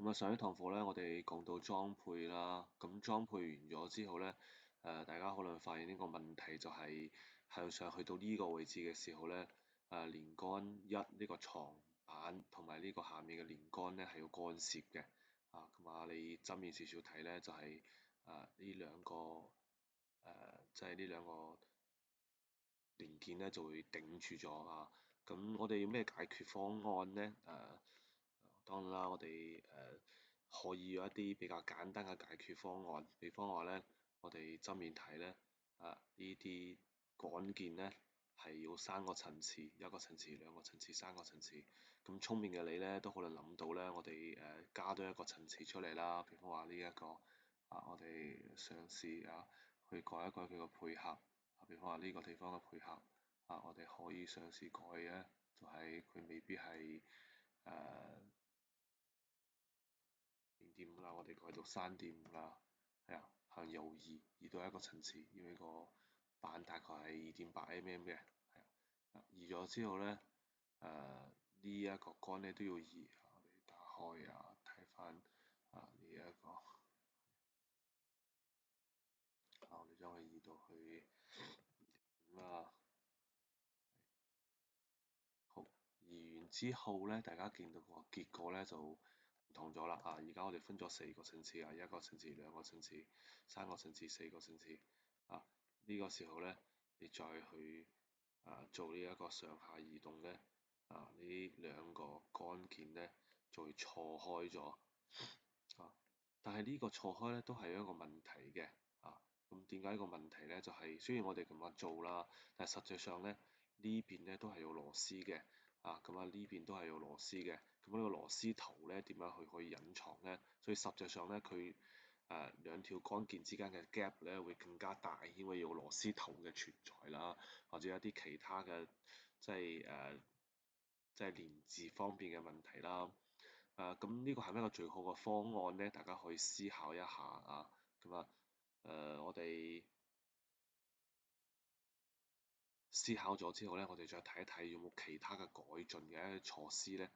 咁啊，上一堂課咧，我哋講到裝配啦。咁裝配完咗之後咧，大家可能發現呢個問題就係向上去到呢個位置嘅時候咧，連杆一呢個床板同埋呢個下面嘅連杆咧係要干涉嘅。咁你側面少少睇咧，就係呢兩個即係呢兩個零件咧就會頂住咗啊。咁我哋有咩解決方案咧？當然啦，我哋可以有一啲比較簡單嘅解決方案，比方話咧，我哋側面睇咧，呢啲杆件咧係要三個層次，一個層次、兩個層次、三個層次。咁聰明嘅你咧都可能諗到咧，我哋加多一個層次出嚟啦。比方話呢一個我哋嘗試去改一改佢個配合。比方話呢個地方嘅配合我哋可以嘗試改嘅，就係佢未必係0.5啦，我哋改到3.5啦，係啊，向右移到一個層次，因為個板大概係2.8mm 嘅，係移咗之後咧，呢一個杆咧都要移，我哋打開睇翻呢一個，我哋將佢移到去5啦。好，移完之後咧，大家見到個結果咧就唔同咗啦。而家我哋分咗4個層次一個層次、兩個層次、三個層次、四個層次。呢個時候咧，你再去做呢一個上下移動咧，呢兩個杆件咧就會錯開咗。但係呢個錯開咧都係一個問題嘅。咁點解個問題咧？就係雖然我哋咁樣做啦，但係實際上咧呢邊咧都係有螺絲嘅。呢邊都係有螺絲嘅。咁呢個螺絲頭咧點樣去可以隱藏咧？所以實際上咧佢兩條杆件之間嘅 gap 咧會更加大，因為有螺絲頭嘅存在啦，或者一啲其他嘅即係連接方面嘅問題啦。咁呢個係咪一個最好嘅方案咧？大家可以思考一下我哋思考咗之後咧，我哋再睇一睇有冇其他嘅改進嘅措施咧，